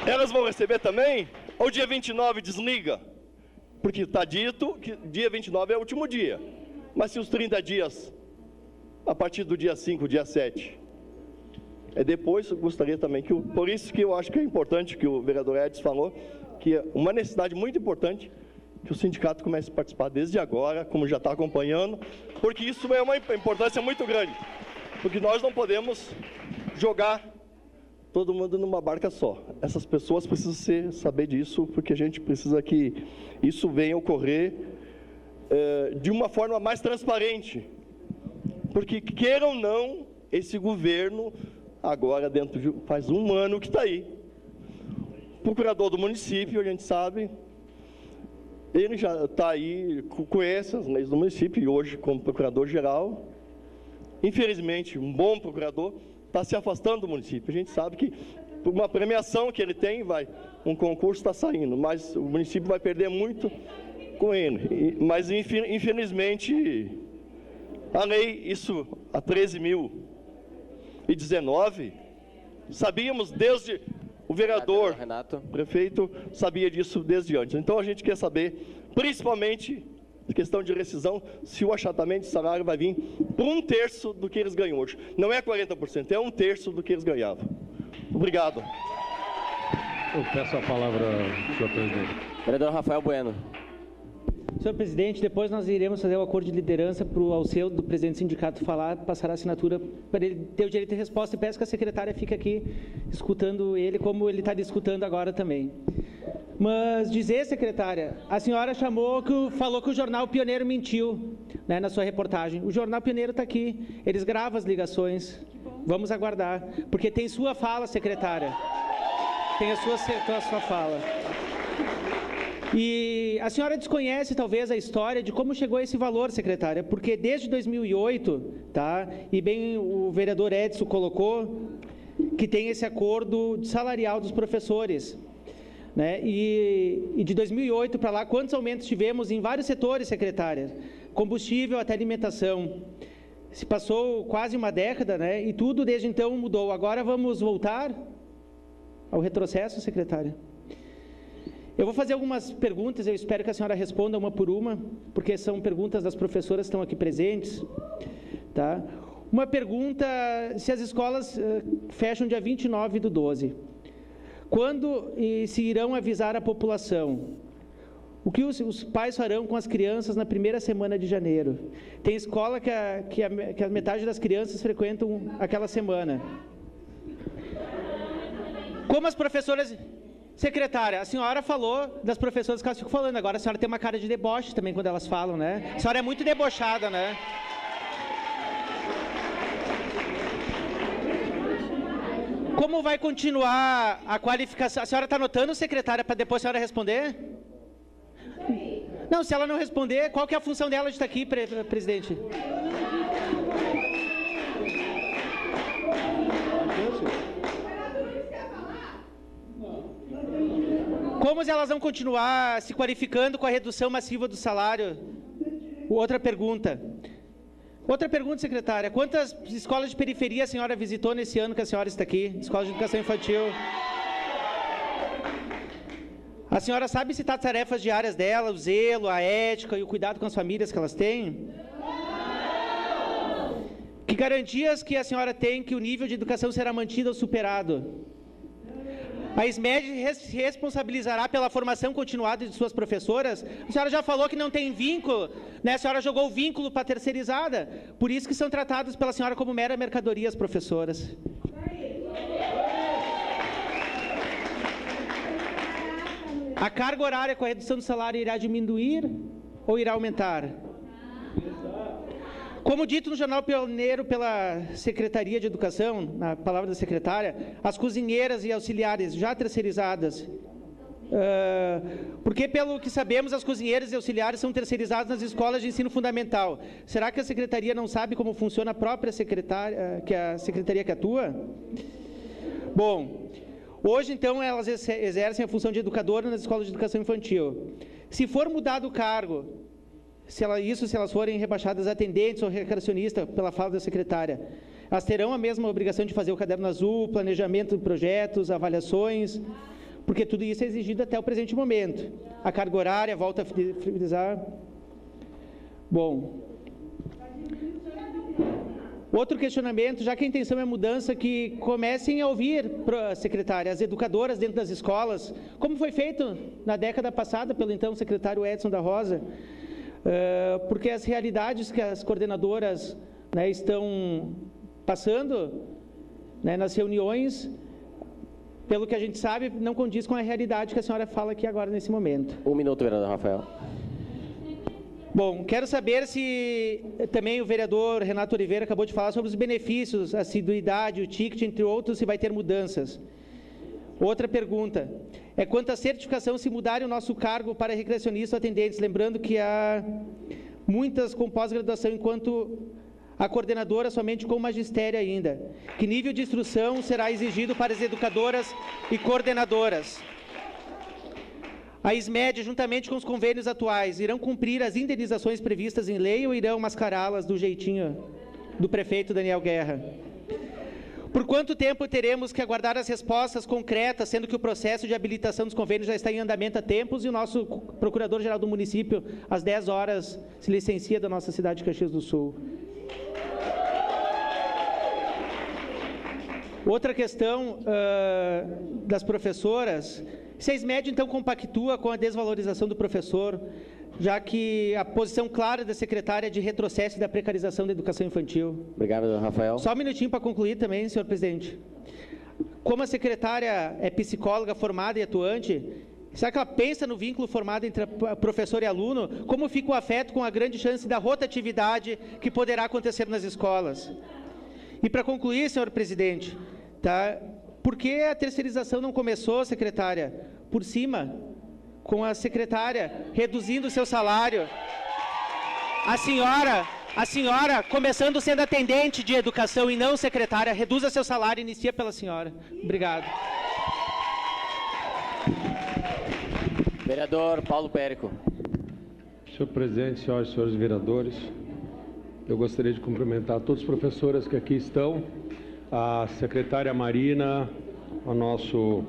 Elas vão receber também? Ou dia 29 desliga? Porque está dito que dia 29 é o último dia. Mas se os 30 dias, a partir do dia 5, dia 7, é depois, eu gostaria também que... Por isso que eu acho que é importante, que o vereador Edson falou, que é uma necessidade muito importante que o sindicato comece a participar desde agora, como já está acompanhando, porque isso é uma importância muito grande. Porque nós não podemos jogar todo mundo numa barca só. Essas pessoas precisam saber disso, porque a gente precisa que isso venha ocorrer de uma forma mais transparente. Porque, queiram ou não, esse governo, agora faz um ano que está aí. O procurador do município, a gente sabe, ele já está aí, conhece as leis do município, e hoje, como procurador-geral, infelizmente, um bom procurador, está se afastando do município. A gente sabe que, por uma premiação que ele tem, um concurso está saindo, mas o município vai perder muito com ele. Mas, infelizmente, a lei, isso, a 13.019, sabíamos desde... O vereador, Renato, prefeito, sabia disso desde antes. Então, a gente quer saber, principalmente, a questão de rescisão, se o achatamento de salário vai vir por 1/3 do que eles ganham hoje. Não é 40%, é 1/3 do que eles ganhavam. Obrigado. Eu peço a palavra, senhor presidente. Vereador Rafael Bueno. Senhor presidente, depois nós iremos fazer o acordo de liderança para o Alceu, do presidente do sindicato, falar, passar a assinatura para ele ter o direito de resposta, e peço que a secretária fique aqui escutando ele, como ele está escutando agora também. Mas dizer, secretária, a senhora falou que o jornal Pioneiro mentiu, né, na sua reportagem. O jornal Pioneiro está aqui, eles gravam as ligações. Vamos aguardar, porque tem sua fala, secretária. Tem a sua fala. E a senhora desconhece, talvez, a história de como chegou a esse valor, secretária, porque desde 2008, tá, e bem o vereador Edson colocou, que tem esse acordo salarial dos professores, né, e de 2008 para lá, quantos aumentos tivemos em vários setores, secretária? Combustível até alimentação. Se passou quase uma década, né, e tudo desde então mudou. Agora vamos voltar ao retrocesso, secretária? Eu vou fazer algumas perguntas, eu espero que a senhora responda uma por uma, porque são perguntas das professoras que estão aqui presentes. Tá? Uma pergunta, se as escolas fecham dia 29/12, quando se irão avisar a população? O que os pais farão com as crianças na primeira semana de janeiro? Tem escola que a metade das crianças frequentam aquela semana. Como as professoras... Secretária, a senhora falou das professoras que elas ficam falando, agora a senhora tem uma cara de deboche também quando elas falam, né? A senhora é muito debochada, né? Como vai continuar a qualificação? A senhora está anotando, secretária, para depois a senhora responder? Não, se ela não responder, qual que é a função dela de estar aqui, presidente? Como elas vão continuar se qualificando com a redução massiva do salário? Outra pergunta, secretária. Quantas escolas de periferia a senhora visitou nesse ano que a senhora está aqui? Escolas de educação infantil. A senhora sabe citar as tarefas diárias dela, o zelo, a ética e o cuidado com as famílias que elas têm? Que garantias que a senhora tem que o nível de educação será mantido ou superado? A SMED se responsabilizará pela formação continuada de suas professoras? A senhora já falou que não tem vínculo, né? A senhora jogou o vínculo para a terceirizada. Por isso que são tratadas pela senhora como mera mercadoria as professoras. A carga horária com a redução do salário irá diminuir ou irá aumentar? Como dito no Jornal Pioneiro pela Secretaria de Educação, na palavra da secretária, as cozinheiras e auxiliares já terceirizadas, porque pelo que sabemos, as cozinheiras e auxiliares são terceirizadas nas escolas de ensino fundamental. Será que a secretaria não sabe como funciona a própria secretaria que atua? Bom, hoje então elas exercem a função de educadora nas escolas de educação infantil. Se for mudado o cargo, se elas forem rebaixadas a atendentes ou recreacionistas, pela fala da secretária, elas terão a mesma obrigação de fazer o caderno azul, planejamento de projetos, avaliações, porque tudo isso é exigido até o presente momento. A carga horária, volta a frisar. Bom, outro questionamento, já que a intenção é mudança, que comecem a ouvir, secretária, as educadoras dentro das escolas, como foi feito na década passada pelo então secretário Edson da Rosa, porque as realidades que as coordenadoras, né, estão passando, né, nas reuniões, pelo que a gente sabe, não condiz com a realidade que a senhora fala aqui agora nesse momento. 1 minuto, vereador Rafael. Bom, quero saber se também o vereador Renato Oliveira acabou de falar sobre os benefícios, a assiduidade, o ticket, entre outros, se vai ter mudanças. Outra pergunta é quanto à certificação, se mudarem o nosso cargo para recreacionista ou atendentes, lembrando que há muitas com pós-graduação, enquanto a coordenadora somente com magistério ainda. Que nível de instrução será exigido para as educadoras e coordenadoras? A SMED, juntamente com os convênios atuais, irão cumprir as indenizações previstas em lei ou irão mascará-las do jeitinho do prefeito Daniel Guerra? Por quanto tempo teremos que aguardar as respostas concretas, sendo que o processo de habilitação dos convênios já está em andamento há tempos e o nosso procurador-geral do município, às 10 horas, se licencia da nossa cidade de Caxias do Sul? Outra questão das professoras, se a SMED então compactua com a desvalorização do professor, já que a posição clara da secretária é de retrocesso e da precarização da educação infantil. Obrigado, Rafael. Só um minutinho para concluir também, senhor presidente. Como a secretária é psicóloga formada e atuante, será que ela pensa no vínculo formado entre professor e aluno? Como fica o afeto com a grande chance da rotatividade que poderá acontecer nas escolas? E para concluir, senhor presidente, tá? Por que a terceirização não começou, secretária, por cima, com a secretária reduzindo o seu salário? A senhora, começando sendo atendente de educação e não secretária, reduza seu salário e inicia pela senhora. Obrigado. Vereador Paulo Périco. Senhor presidente, senhoras e senhores vereadores, eu gostaria de cumprimentar todas as professoras que aqui estão, a secretária Marina, o nosso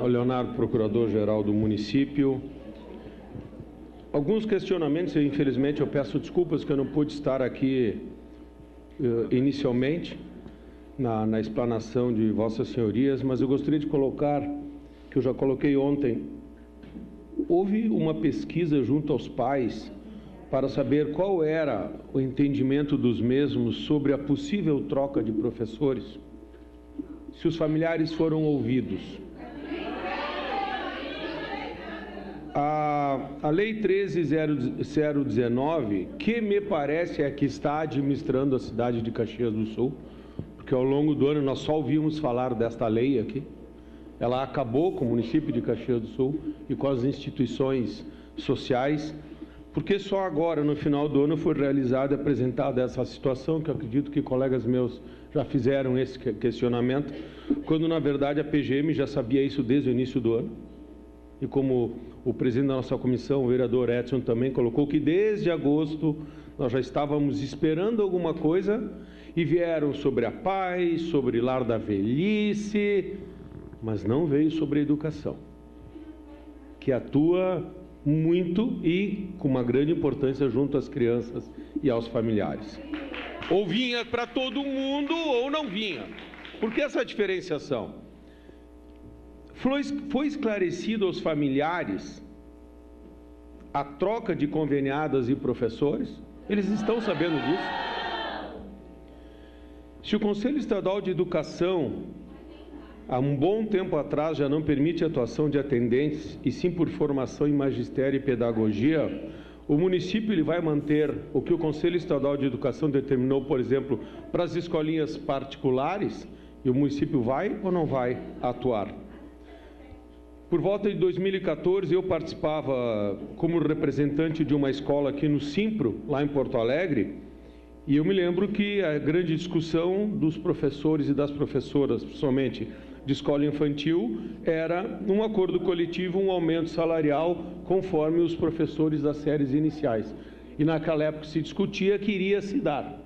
o Leonardo, procurador-geral do município. Alguns questionamentos, infelizmente eu peço desculpas que eu não pude estar aqui inicialmente na explanação de vossas senhorias, mas eu gostaria de colocar, que eu já coloquei ontem, houve uma pesquisa junto aos pais para saber qual era o entendimento dos mesmos sobre a possível troca de professores, se os familiares foram ouvidos. A Lei 13.019, que me parece é que está administrando a cidade de Caxias do Sul, porque ao longo do ano nós só ouvimos falar desta lei aqui, ela acabou com o município de Caxias do Sul e com as instituições sociais, porque só agora, no final do ano, foi realizada e apresentada essa situação, que eu acredito que colegas meus já fizeram esse questionamento, quando, na verdade, a PGM já sabia isso desde o início do ano. E como o presidente da nossa comissão, o vereador Edson, também colocou que desde agosto nós já estávamos esperando alguma coisa e vieram sobre a paz, sobre lar da velhice, mas não veio sobre a educação, que atua muito e com uma grande importância junto às crianças e aos familiares. Ou vinha para todo mundo ou não vinha. Por que essa diferenciação? Foi esclarecido aos familiares a troca de conveniadas e professores? Eles estão sabendo disso? Se o Conselho Estadual de Educação, há um bom tempo atrás, já não permite a atuação de atendentes, e sim por formação em magistério e pedagogia, o município ele vai manter o que o Conselho Estadual de Educação determinou, por exemplo, para as escolinhas particulares, e o município vai ou não vai atuar? Por volta de 2014, eu participava como representante de uma escola aqui no Simpro, lá em Porto Alegre, e eu me lembro que a grande discussão dos professores e das professoras, principalmente de escola infantil, era um acordo coletivo, um aumento salarial conforme os professores das séries iniciais. E naquela época se discutia que iria se dar.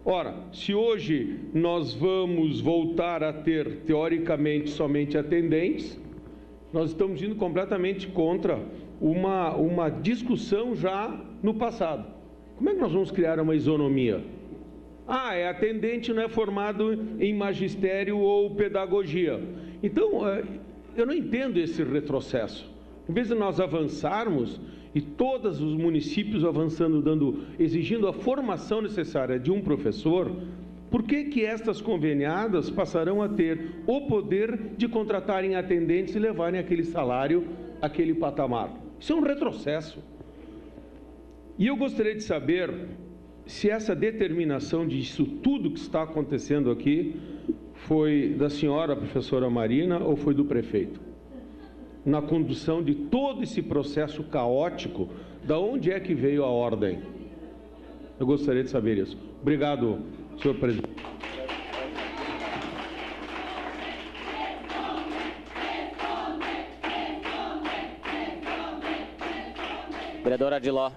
Ora, se hoje nós vamos voltar a ter, teoricamente, somente atendentes, nós estamos indo completamente contra uma discussão já no passado. Como é que nós vamos criar uma isonomia? Ah, é atendente, não é formado em magistério ou pedagogia. Então, eu não entendo esse retrocesso. Em vez de nós avançarmos, e todos os municípios avançando, exigindo a formação necessária de um professor, por que estas conveniadas passarão a ter o poder de contratarem atendentes e levarem aquele salário, aquele patamar? Isso é um retrocesso. E eu gostaria de saber se essa determinação disso tudo que está acontecendo aqui foi da senhora professora Marina ou foi do prefeito? Na condução de todo esse processo caótico, da onde é que veio a ordem? Eu gostaria de saber isso. Obrigado, senhor presidente. Vereador Adiló.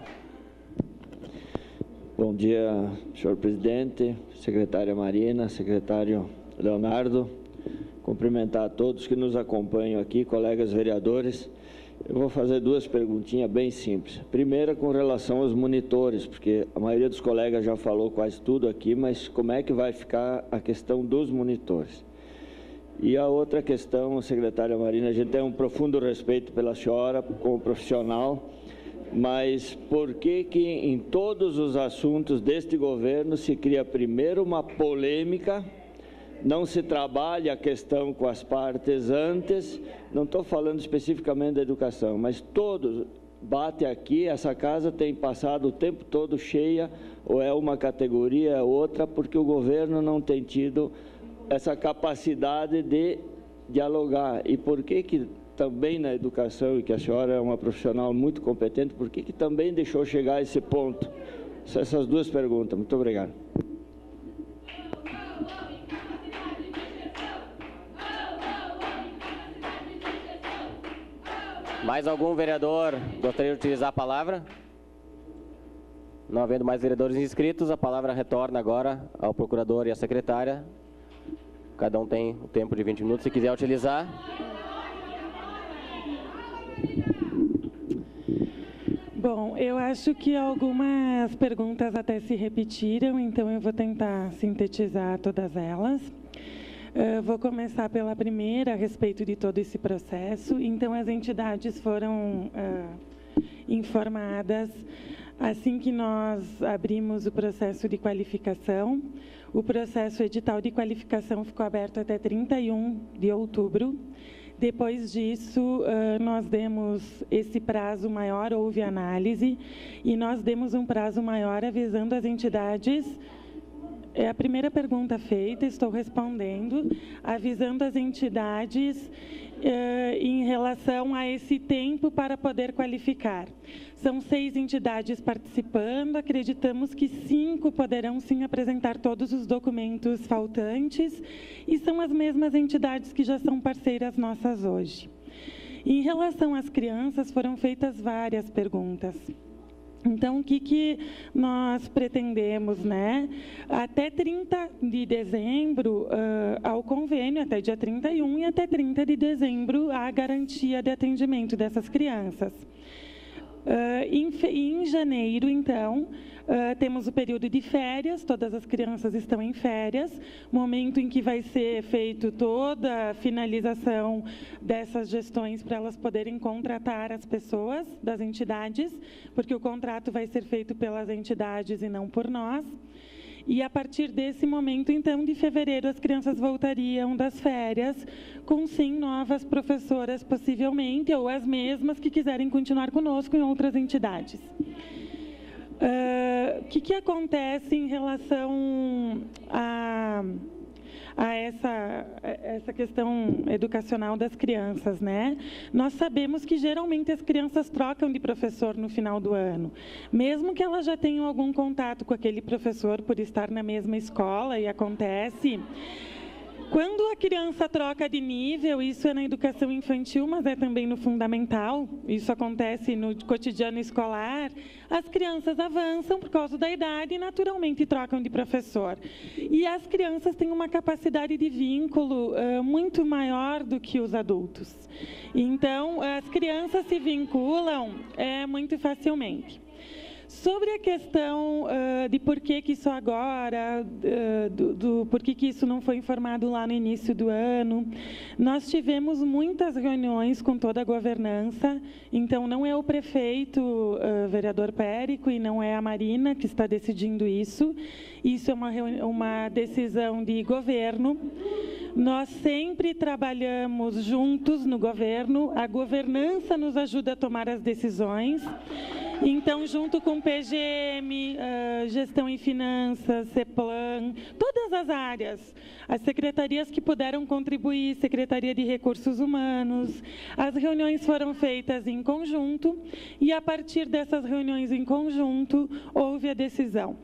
Bom dia, senhor presidente, secretária Marina, secretário Leonardo. Cumprimentar a todos que nos acompanham aqui, colegas vereadores. Eu vou fazer duas perguntinhas bem simples. Primeira, com relação aos monitores, porque a maioria dos colegas já falou quase tudo aqui, mas como é que vai ficar a questão dos monitores? E a outra questão, secretária Marina, a gente tem um profundo respeito pela senhora como profissional, mas por que em todos os assuntos deste governo se cria primeiro uma polêmica, não se trabalha a questão com as partes antes? Não estou falando especificamente da educação, mas todos batem aqui, essa casa tem passado o tempo todo cheia, ou é uma categoria, é outra, porque o governo não tem tido essa capacidade de dialogar. E por que também na educação, e que a senhora é uma profissional muito competente, por que também deixou chegar a esse ponto? Essas duas perguntas. Muito obrigado. Mais algum vereador gostaria de utilizar a palavra? Não havendo mais vereadores inscritos, a palavra retorna agora ao procurador e à secretária. Cada um tem o tempo de 20 minutos, se quiser utilizar. Bom, eu acho que algumas perguntas até se repetiram, então eu vou tentar sintetizar todas elas. Vou começar pela primeira, a respeito de todo esse processo. Então, as entidades foram informadas assim que nós abrimos o processo de qualificação. O processo edital de qualificação ficou aberto até 31 de outubro. Depois disso, nós demos esse prazo maior, houve análise, e nós demos um prazo maior avisando as entidades É a primeira pergunta feita, estou respondendo, avisando as entidades em relação a esse tempo para poder qualificar. São 6 entidades participando, acreditamos que 5 poderão sim apresentar todos os documentos faltantes, e são as mesmas entidades que já são parceiras nossas hoje. Em relação às crianças, foram feitas várias perguntas. Então, o que nós pretendemos, né? Até 30 de dezembro, ao convênio, até dia 31, e até 30 de dezembro, a garantia de atendimento dessas crianças. Em janeiro, então, temos o período de férias, todas as crianças estão em férias, momento em que vai ser feito toda a finalização dessas gestões para elas poderem contratar as pessoas das entidades, porque o contrato vai ser feito pelas entidades e não por nós. E a partir desse momento, então, de fevereiro, as crianças voltariam das férias com, sim, novas professoras, possivelmente, ou as mesmas que quiserem continuar conosco em outras entidades. O que acontece em relação a essa questão educacional das crianças, né? Nós sabemos que geralmente as crianças trocam de professor no final do ano, mesmo que elas já tenham algum contato com aquele professor por estar na mesma escola, e acontece. Quando a criança troca de nível, isso é na educação infantil, mas é também no fundamental, isso acontece no cotidiano escolar, as crianças avançam por causa da idade e naturalmente trocam de professor. E as crianças têm uma capacidade de vínculo muito maior do que os adultos. Então, as crianças se vinculam muito facilmente. Sobre a questão de por que isso agora, por que isso não foi informado lá no início do ano, nós tivemos muitas reuniões com toda a governança, então não é o prefeito, vereador Périco, e não é a Marina que está decidindo isso é uma decisão de governo. Nós sempre trabalhamos juntos no governo, a governança nos ajuda a tomar as decisões. Então, junto com PGM, Gestão em Finanças, CEPLAN, todas as áreas, as secretarias que puderam contribuir, Secretaria de Recursos Humanos, as reuniões foram feitas em conjunto e, a partir dessas reuniões em conjunto, houve a decisão.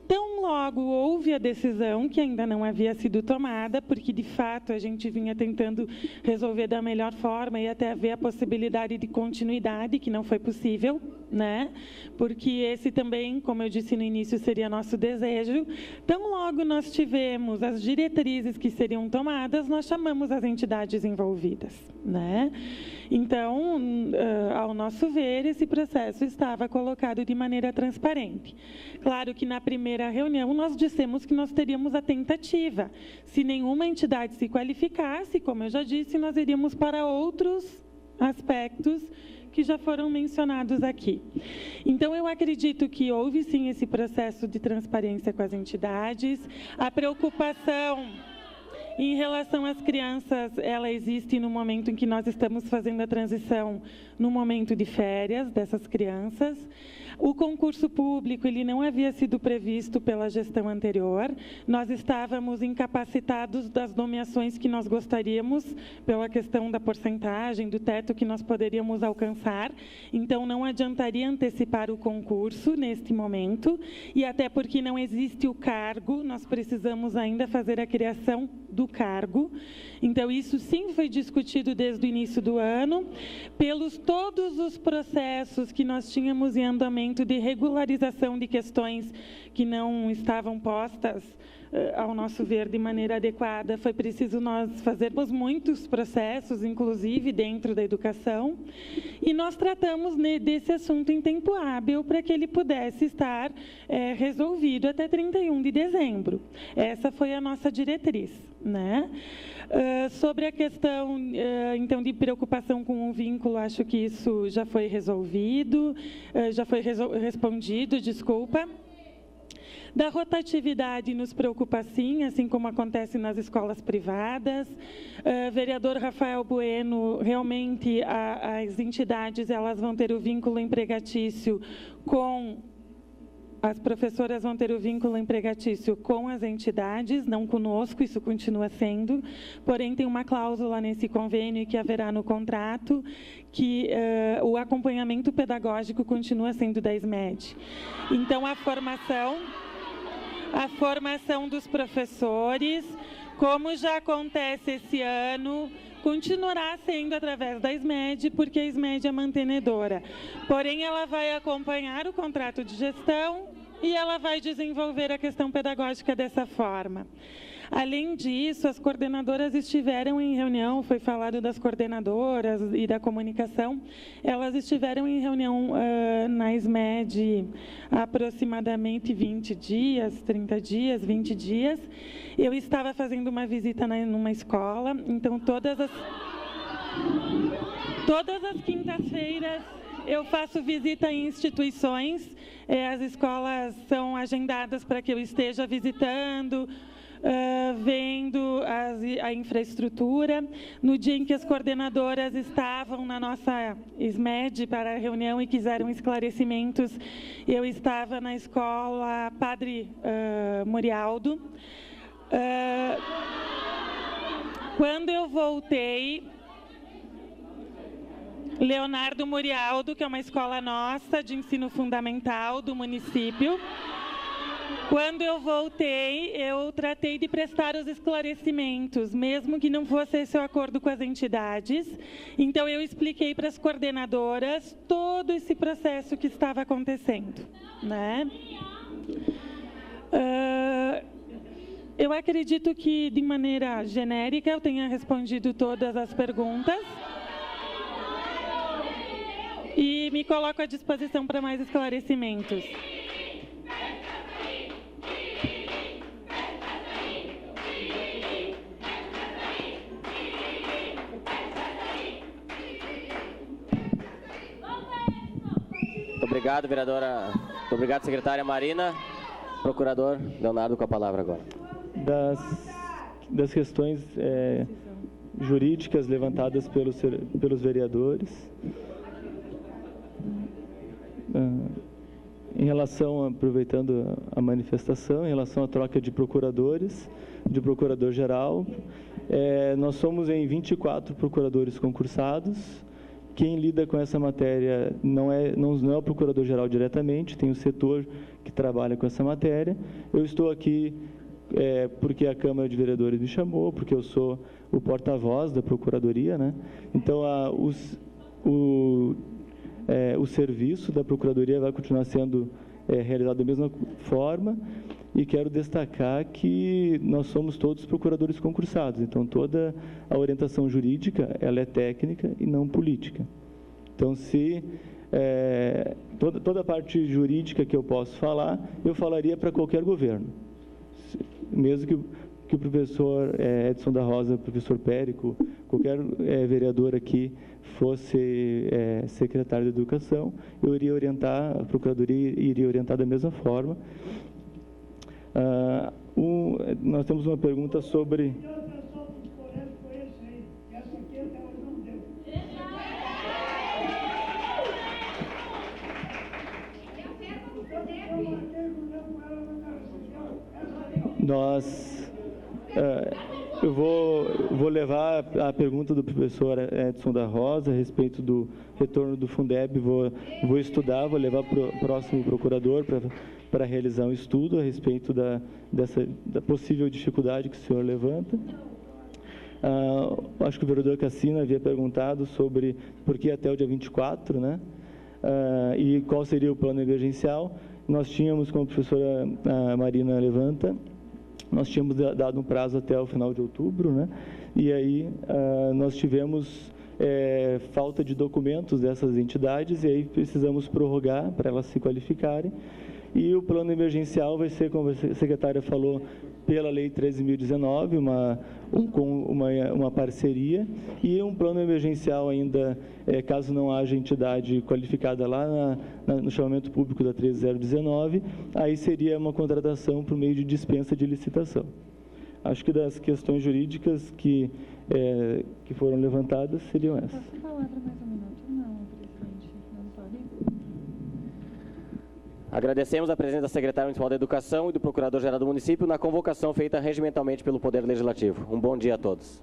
Tão logo houve a decisão, que ainda não havia sido tomada, porque, de fato, a gente vinha tentando resolver da melhor forma e até haver a possibilidade de continuidade, que não foi possível, né? Porque esse também, como eu disse no início, seria nosso desejo. Tão logo nós tivemos as diretrizes que seriam tomadas, nós chamamos as entidades envolvidas, né? Então, ao nosso ver, esse processo estava colocado de maneira transparente. Claro que na primeira reunião nós dissemos que nós teríamos a tentativa. Se nenhuma entidade se qualificasse, como eu já disse, nós iríamos para outros aspectos que já foram mencionados aqui. Então, eu acredito que houve, sim, esse processo de transparência com as entidades. A preocupação em relação às crianças, ela existe no momento em que nós estamos fazendo a transição, no momento de férias dessas crianças. O concurso público, ele não havia sido previsto pela gestão anterior. Nós estávamos incapacitados das nomeações que nós gostaríamos, pela questão da porcentagem, do teto que nós poderíamos alcançar. Então, não adiantaria antecipar o concurso neste momento. E até porque não existe o cargo, nós precisamos ainda fazer a criação do cargo. Então, isso sim foi discutido desde o início do ano, pelos todos os processos que nós tínhamos em andamento de regularização de questões que não estavam postas, ao nosso ver, de maneira adequada. Foi preciso nós fazermos muitos processos, inclusive dentro da educação, e nós tratamos desse assunto em tempo hábil para que ele pudesse estar resolvido até 31 de dezembro. Essa foi a nossa diretriz, né? Sobre a questão, então, de preocupação com o vínculo, acho que isso já foi resolvido, já foi respondido, desculpa. Da rotatividade nos preocupa sim, assim como acontece nas escolas privadas. Vereador Rafael Bueno, realmente as entidades elas vão ter o vínculo empregatício com as professoras vão ter o vínculo empregatício com as entidades, não conosco, isso continua sendo, porém tem uma cláusula nesse convênio que haverá no contrato que o acompanhamento pedagógico continua sendo da SMED. Então, a formação dos professores, como já acontece esse ano, continuará sendo através da SMED, porque a SMED é mantenedora. Porém, ela vai acompanhar o contrato de gestão e ela vai desenvolver a questão pedagógica dessa forma. Além disso, as coordenadoras estiveram em reunião, foi falado das coordenadoras e da comunicação, elas estiveram em reunião na SMED há aproximadamente 20 dias, 30 dias, 20 dias. Eu estava fazendo uma visita numa escola, então todas as quintas-feiras eu faço visita em instituições, as escolas são agendadas para que eu esteja visitando, vendo a infraestrutura. No dia em que as coordenadoras estavam na nossa SMED para a reunião e quiseram esclarecimentos, eu estava na escola Padre Morialdo. Quando eu voltei, Leonardo Morialdo, que é uma escola nossa de ensino fundamental do município. Quando eu voltei, eu tratei de prestar os esclarecimentos, mesmo que não fosse esse o acordo com as entidades. Então, eu expliquei para as coordenadoras todo esse processo que estava acontecendo, né? Eu acredito que, de maneira genérica, eu tenha respondido todas as perguntas. E me coloco à disposição para mais esclarecimentos. Muito obrigado, vereadora. Muito obrigado, secretária Marina. Procurador Leonardo, com a palavra agora. Das questões jurídicas levantadas pelos vereadores, em relação, aproveitando a manifestação, em relação à troca de procuradores, de procurador-geral, nós somos em 24 procuradores concursados. Quem lida com essa matéria não é o procurador-geral diretamente, tem o setor que trabalha com essa matéria. Eu estou aqui porque a Câmara de Vereadores me chamou, porque eu sou o porta-voz da Procuradoria, né? Então, o serviço da Procuradoria vai continuar sendo realizado da mesma forma, e quero destacar que nós somos todos procuradores concursados, então toda a orientação jurídica ela é técnica e não política. Então, se toda a parte jurídica que eu posso falar, eu falaria para qualquer governo, mesmo que o professor Edson da Rosa, professor Périco, qualquer vereador aqui fosse secretário de Educação, eu iria orientar, a Procuradoria iria orientar da mesma forma. Nós temos uma pergunta sobre... Eu vou levar a pergunta do professor Edson da Rosa a respeito do retorno do Fundeb, vou estudar, vou levar para o próximo procurador para realizar um estudo a respeito da possível dificuldade que o senhor levanta. Acho que o vereador Cassina havia perguntado sobre por que até o dia 24, né? E qual seria o plano emergencial. Nós tínhamos, como a professora Marina levanta, nós tínhamos dado um prazo até o final de outubro, né? E aí nós tivemos falta de documentos dessas entidades, e aí precisamos prorrogar para elas se qualificarem. E o plano emergencial vai ser, como a secretária falou, pela Lei 13.019, uma parceria, e um plano emergencial ainda, caso não haja entidade qualificada lá no chamamento público da 13.019, aí seria uma contratação por meio de dispensa de licitação. Acho que das questões jurídicas que foram levantadas seriam essas. Posso falar para mais um minuto? Não, presidente, não pode. Agradecemos a presença da secretária municipal da Educação e do procurador-geral do município na convocação feita regimentalmente pelo Poder Legislativo. Um bom dia a todos.